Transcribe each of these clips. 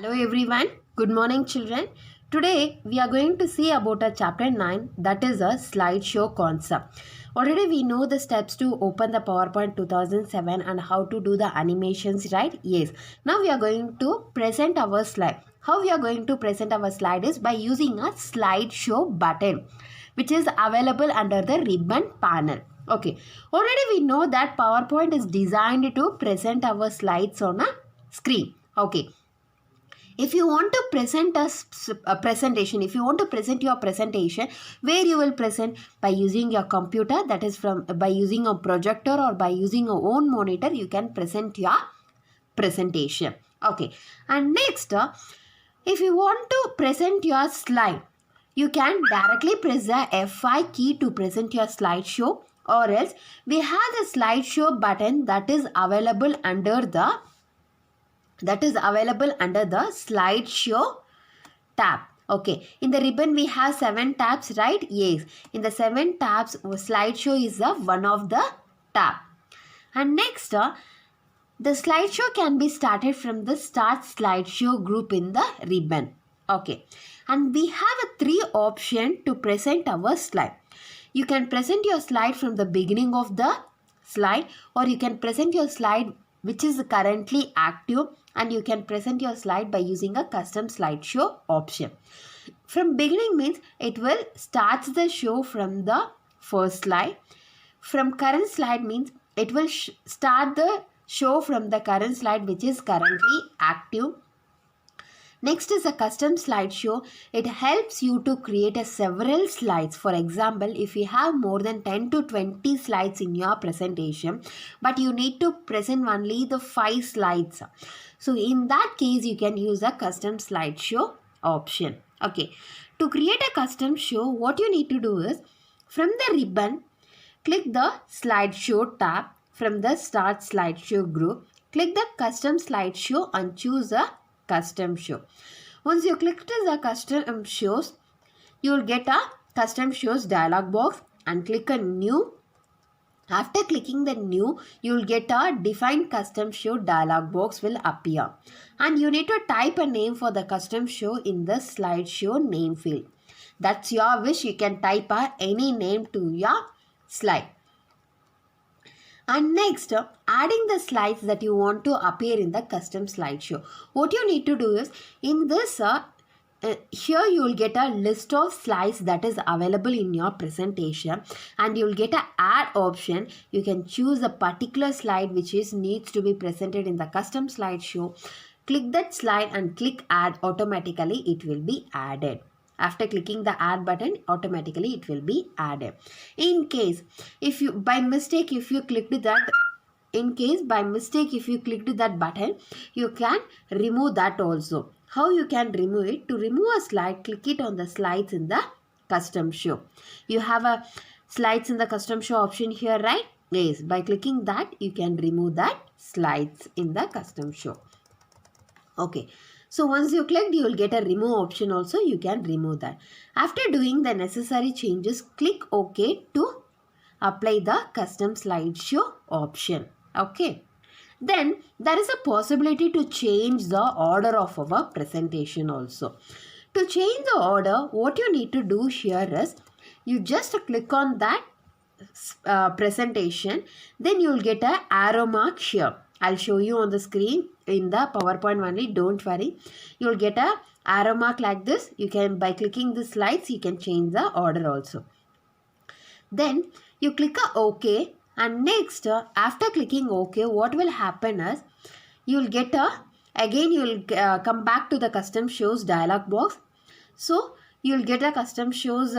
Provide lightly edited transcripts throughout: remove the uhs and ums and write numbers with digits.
Hello everyone, good morning children. Today we are going to see about a chapter 9, that is a slideshow concept. Already we know the steps to open the PowerPoint 2007 and how to do the animations, right? Yes. Now we are going to present our slide. How we are going to present our slide is by using a slideshow button which is available under the ribbon panel. Okay. Already we know that PowerPoint is designed to present our slides on a screen. Okay. If you want to present a presentation, if you want to present your presentation, where you will present by using your computer, that is by using a projector or by using your own monitor, you can present your presentation. Okay, and next, if you want to present your slide, you can directly press the F5 key to present your slideshow, or else we have the slideshow button that is available under the slideshow tab. Okay, in the ribbon we have 7 tabs, right? Yes, in the 7 tabs slideshow is one of the tab. And next, the slideshow can be started from the start slideshow group in the ribbon. Okay, and we have a 3 option to present our slide. You can present your slide from the beginning of the slide, or you can present your slide which is currently active, and you can present your slide by using a custom slideshow option. From beginning means it will start the show from the first slide. From current slide means it will start the show from the current slide which is currently active. Next is a custom slideshow. It helps you to create several slides. For example, if you have more than 10 to 20 slides in your presentation, but you need to present only the 5 slides. So in that case, you can use a custom slideshow option. Okay. To create a custom show, what you need to do is, from the ribbon, click the slideshow tab. From the start slideshow group, click the custom slideshow and choose a custom show. Once you click the custom shows, you will get a custom shows dialog box and click a new. After clicking the new, you will get a define custom show dialog box will appear, and you need to type a name for the custom show in the slideshow name field. That's your wish. You can type any name to your slide. And next, adding the slides that you want to appear in the custom slideshow. What you need to do is, in this, here you will get a list of slides that is available in your presentation, and you will get an add option. You can choose a particular slide which needs to be presented in the custom slideshow. Click that slide and click add. Automatically it will be added. After clicking the add button, automatically it will be added. In case if you by mistake if you clicked that button, you can remove that also. How you can remove it? To remove a slide, click it on the slides in the custom show. You have a slides in the custom show option here, right? Yes, by clicking that you can remove that slides in the custom show. Okay. So once you clicked, you will get a remove option also. You can remove that. After doing the necessary changes, click OK to apply the custom slideshow option. Okay. Then there is a possibility to change the order of our presentation also. To change the order, what you need to do here is, you just click on that presentation. Then you will get an arrow mark here. I'll show you on the screen in the PowerPoint only, don't worry. You will get a arrow mark like this. You can, by clicking the slides, you can change the order also. Then you click a OK, and next, after clicking OK, what will happen is, you will get again you will come back to the custom shows dialog box. So you will get a custom shows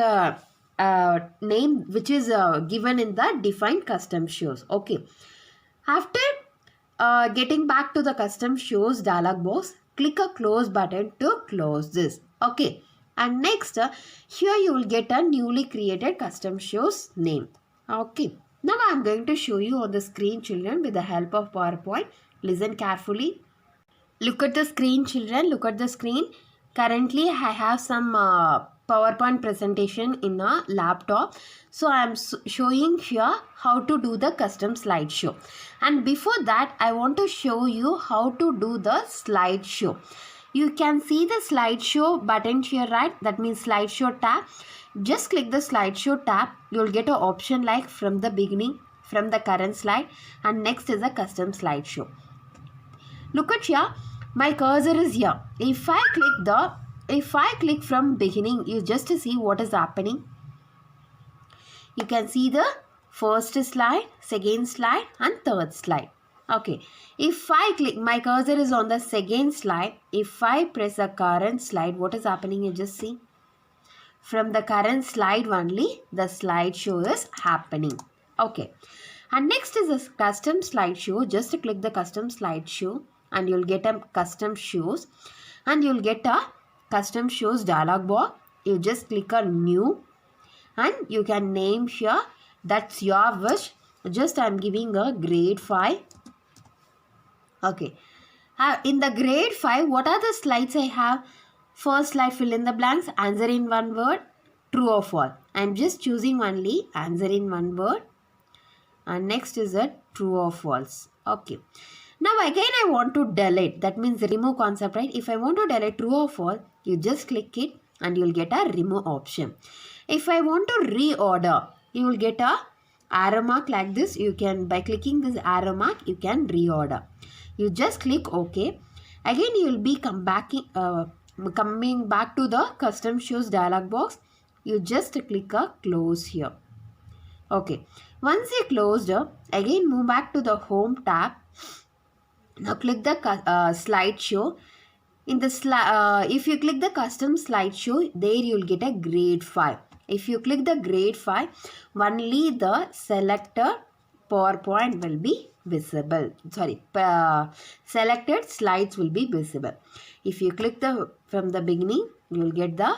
name which is given in the define custom shows. Okay. After getting back to the custom shows dialog box, click a close button to close this. Okay. And next, here you will get a newly created custom shows name. Okay. Now I am going to show you on the screen, children, with the help of PowerPoint. Listen carefully. Look at the screen, children. Look at the screen. Currently, I have some PowerPoint presentation in a laptop. So I am showing here how to do the custom slideshow. And before that, I want to show you how to do the slideshow. You can see the slideshow button to your right, that means slideshow tab. Just click the slideshow tab. You will get an option like from the beginning, from the current slide, and next is a custom slideshow. Look at here, my cursor is here. If I click from beginning, you just see what is happening. You can see the first slide, second slide and third slide. Okay, if I click, my cursor is on the second slide. If I press the current slide, what is happening? You just see. From the current slide only, the slideshow is happening. Okay, and next is a custom slideshow. Just click the custom slideshow and you'll get a custom shows, and you'll get a custom shows dialog box. You just click on new and you can name here. That's your wish. Just I'm giving a grade 5. Okay. In the grade 5, what are the slides I have? First slide, fill in the blanks, answer in one word, true or false. I'm just choosing only answer in one word. And next is a true or false. Okay. Now again I want to delete. That means remove concept, right? If I want to delete true or false, you just click it and you'll get a remove option. If I want to reorder, you will get a arrow mark like this. You can, by clicking this arrow mark, you can reorder. You just click OK. Again you will be coming back to the custom shows dialog box. You just click a close here. Okay. Once you closed, again move back to the home tab. Now click the slideshow. In the if you click the custom slideshow, there you will get a grade 5. If you click the grade 5, only the selected PowerPoint will be visible. Sorry, selected slides will be visible. If you click the from the beginning, you will get the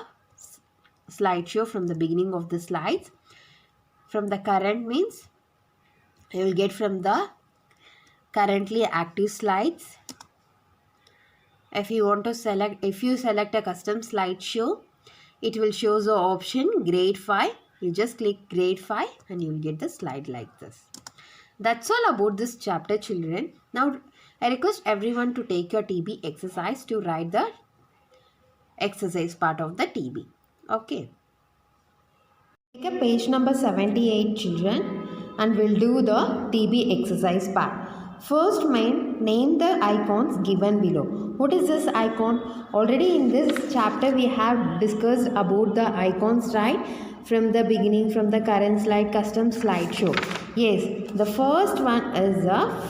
slideshow from the beginning of the slides. From the current means you will get from the currently active slides. If you want to select, if you select a custom slideshow, it will show the option grade 5. You just click grade 5 and you will get the slide like this. That's all about this chapter, children. Now I request everyone to take your TB exercise to write the exercise part of the TB. Okay. Take a page number 78, children, and we'll do the TB exercise part. First, name the icons given below. What is this icon? Already in this chapter we have discussed about the icons, right? From the beginning, from the current slide, custom slideshow. Yes, the first one is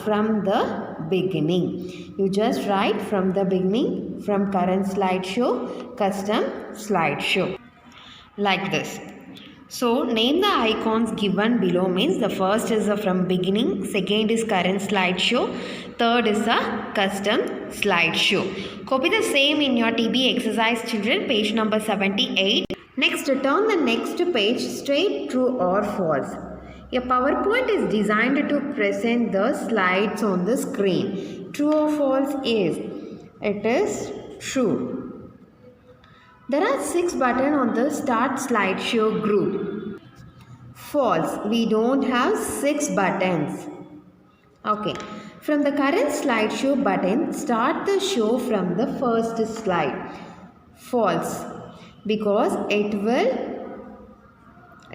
from the beginning. You just write from the beginning, from current slideshow, custom slideshow. Like this. So, name the icons given below means the first is from beginning, second is current slideshow, third is a custom slideshow. Copy the same in your TB exercise, children, page number 78. Next, turn the next page straight, true or false. Your PowerPoint is designed to present the slides on the screen. True or false is? It is true. There are 6 buttons on the Start Slideshow group. False. We don't have 6 buttons. Okay. From the current slideshow button, start the show from the first slide. False. Because it will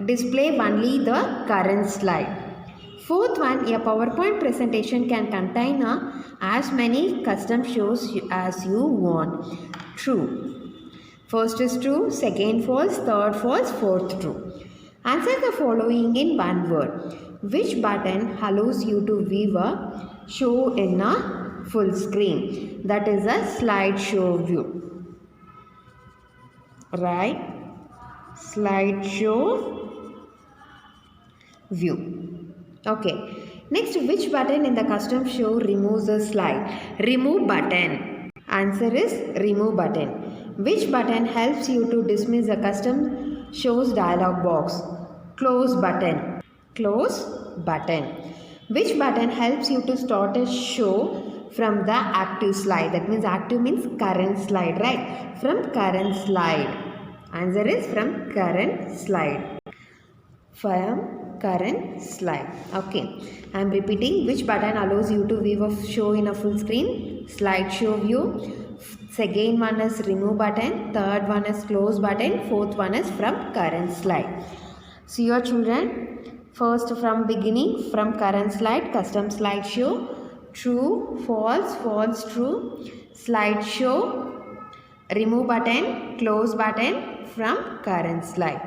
display only the current slide. Fourth one, your PowerPoint presentation can contain as many custom shows as you want. True. First is true, second false, third false, fourth true. Answer the following in one word. Which button allows you to view a show in a full screen? That is a slideshow view. Right? Slideshow view. Okay. Next, which button in the custom show removes the slide? Remove button. Answer is remove button. Which button helps you to dismiss a custom shows dialog box? Close button. Close button. Which button helps you to start a show from the active slide? That means active means current slide, right? From current slide. Answer is from current slide. From current slide. Okay. I am repeating. Which button allows you to view a show in a full screen? Slideshow view. Second one is remove button. Third one is close button. Fourth one is from current slide. See your children. First from beginning, from current slide, custom slideshow. True, false, false, true. Slideshow. Remove button, close button from current slide.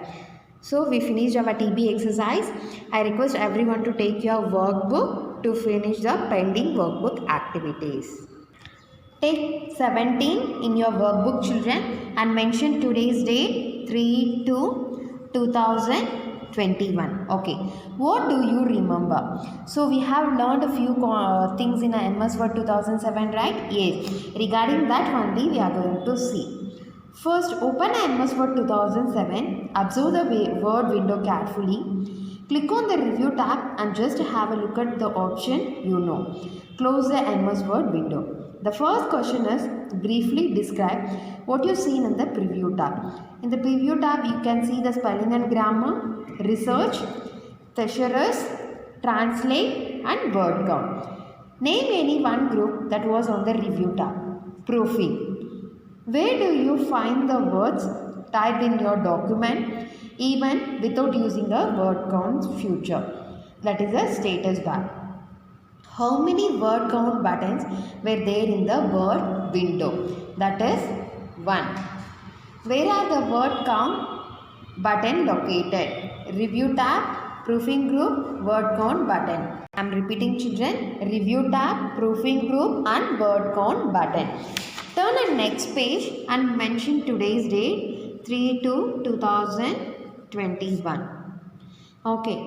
So we finished our TB exercise. I request everyone to take your workbook to finish the pending workbook activities. Take 17 in your workbook, children, and mention today's date 3/2/2021. Okay, what do you remember? So we have learned a few things in MS Word 2007, right? Yes. Regarding that only we are going to see. First, open MS Word 2007. Observe the word window carefully. Click on the review tab and just have a look at the option you know. Close the MS Word window. The first question is, briefly describe what you seen in the preview tab. In the preview tab, you can see the spelling and grammar, research, thesaurus, translate and word count. Name any one group that was on the review tab. Proofing. Where do you find the words typed in your document even without using a word count feature? That is a status bar. How many word count buttons were there in the word window? That is 1. Where are the word count button located? Review tab, proofing group, word count button. I am repeating, children. Review tab, proofing group and word count button. Turn the next page and mention today's date 3/2/2021. Okay.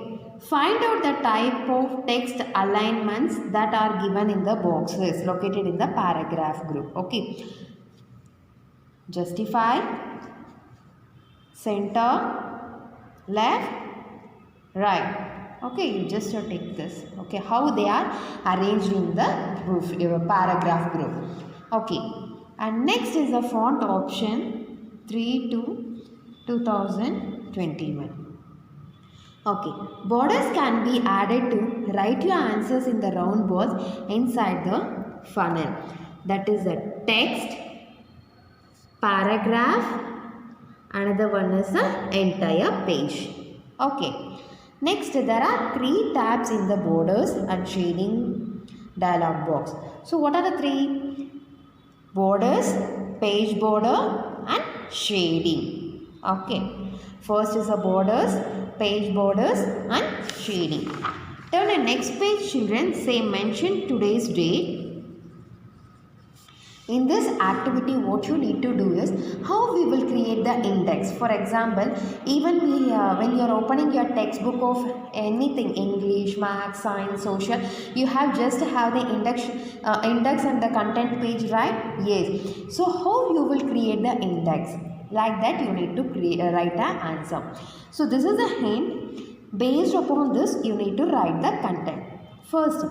Find out the type of text alignments that are given in the boxes located in the paragraph group. Okay. Justify, center, left, right. Okay, you just take this. Okay, how they are arranged in the paragraph group. Okay, and next is the font option 3/2/2021. Okay, borders can be added to write your answers in the round box inside the funnel. That is the text, paragraph, another one is the entire page. Okay, next there are 3 tabs in the borders and shading dialog box. So what are the 3? Borders, page border and shading. Okay, first is the borders, page borders and shading. Turn the next page, children. Say mention today's date. In this activity, what you need to do is how we will create the index. For example, even when you are opening your textbook of anything, English, Maths, Science, Social, you have just have the index and the content page, right? Yes. So how you will create the index? Like that, you need to write an answer. So this is a hint. Based upon this, you need to write the content. First,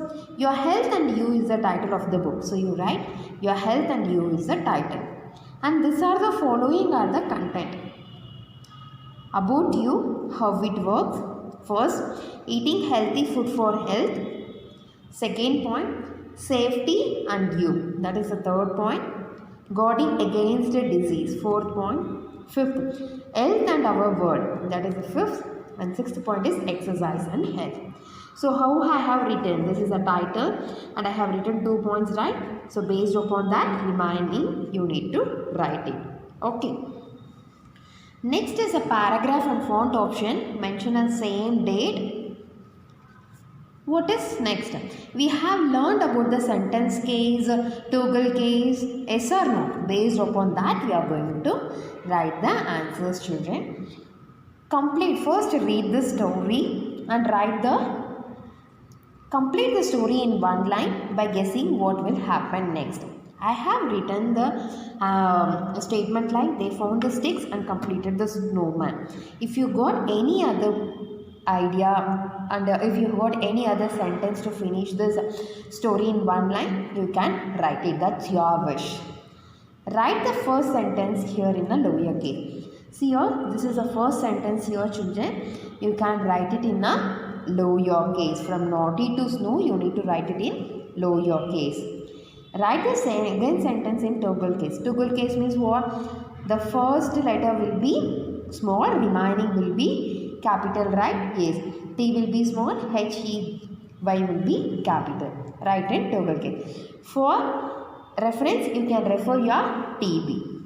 your health and you is the title of the book. So you write your health and you is the title. And these are the following are the content. About you, how it works. First, eating healthy food for health. Second point, safety and you. That is the third point. Guarding against a disease. Fourth point. Fifth, health and our world. That is the fifth. And sixth point is exercise and health. So how I have written, this is a title and I have written 2 points, right? So based upon that remaining you need to write it. Okay. Next is a paragraph and font option. Mention a same date. What is next? We have learned about the sentence case, toggle case, yes or no. Based upon that we are going to write the answers, children. Complete. First read the story and complete the story in one line by guessing what will happen next. I have written the statement like they found the sticks and completed the snowman. If you got any other idea and if you got any other sentence to finish this story in one line, you can write it. That's your wish. Write the first sentence here in a lower case. See here, this is the first sentence here, children. You can write it in a lower case. From naughty to snow, you need to write it in lower case. Write the second sentence in toggle case. Toggle case means what? The first letter will be small, remaining will be capital, right? Yes. T will be small, H, E, Y will be capital. Write in toggle case. For reference, you can refer your TB.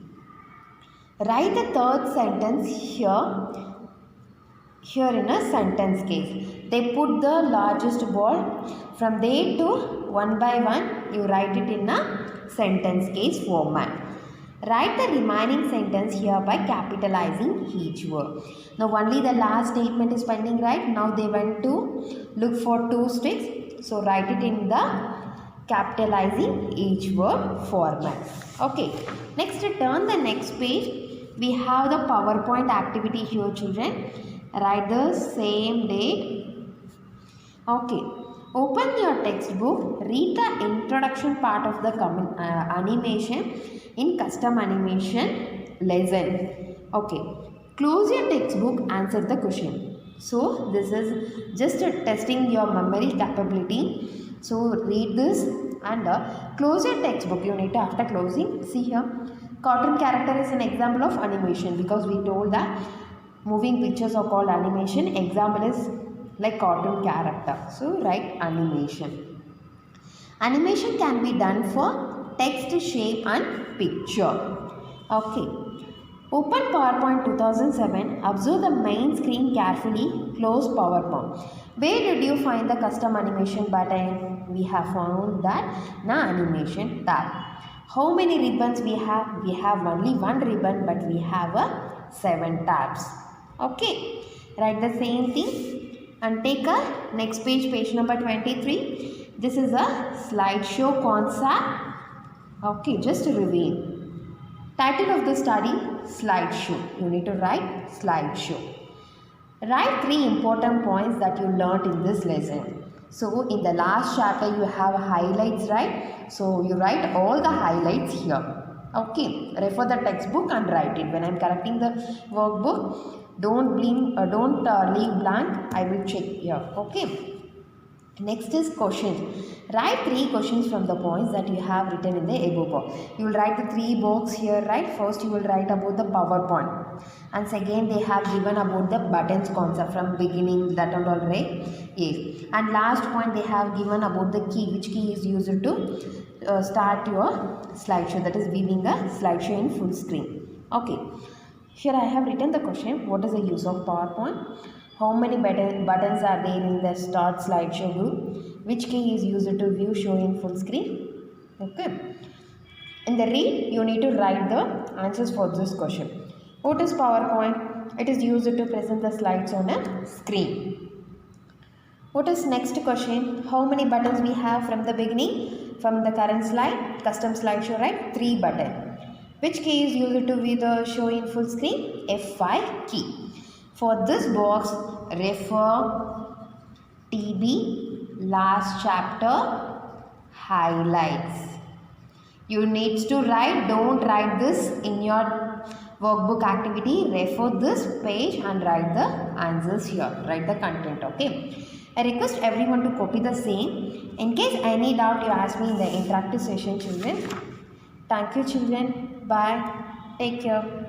Write the third sentence here in a sentence case. They put the largest ball from there to one by one. You write it in a sentence case format. Write the remaining sentence here by capitalizing each word. Now only the last statement is pending, right? Now they went to look for 2 sticks. So write it in the capitalizing each word format. Okay. Next, turn the next page. We have the PowerPoint activity here, children. Write the same date. Okay. Open your textbook. Read the introduction part of the animation in custom animation lesson. Okay. Close your textbook. Answer the question. So this is just testing your memory capability. So read this and close your textbook. You need to, after closing, see here. Cartoon character is an example of animation because we told that moving pictures are called animation. Example is like cartoon character. So write animation. Animation can be done for text, shape and picture. Okay. Open PowerPoint 2007. Observe the main screen carefully. Close PowerPoint. Where did you find the custom animation button? We have found that in the animation tab. How many ribbons we have? We have only one ribbon, but we have 7 tabs. Okay. Write the same thing and take a next page, page number 23. This is a slideshow concept. Okay, just a review. Title of the study, slideshow. You need to write slideshow. Write 3 important points that you learnt in this lesson. So in the last chapter you have highlights, right? So you write all the highlights here. Okay, refer the textbook and write it. When I am correcting the workbook, don't leave blank. I will check here. Okay. Next is questions. Write 3 questions from the points that you have written in the above box. You will write the 3 boxes here, right? First you will write about the PowerPoint. And second they have given about the buttons concept from beginning, that and all, right? Yes. And last point they have given about the key. Which key is used to start your slideshow. That is viewing a slideshow in full screen. Okay. Here I have written the question. What is the use of PowerPoint? How many buttons are there in the start slideshow group? Which key is used to view show in full screen? Okay. In the read, you need to write the answers for this question. What is PowerPoint? It is used to present the slides on a screen. What is next question? How many buttons we have from the beginning? From the current slide, custom slideshow, right? 3 buttons. Which key is used to view the show in full screen? F5 key. For this box, refer TB, last chapter, highlights. You need to write, don't write this in your workbook activity. Refer this page and write the answers here. Write the content, okay. I request everyone to copy the same. In case any doubt, you ask me in the interactive session, children. Thank you, children. Bye. Take care.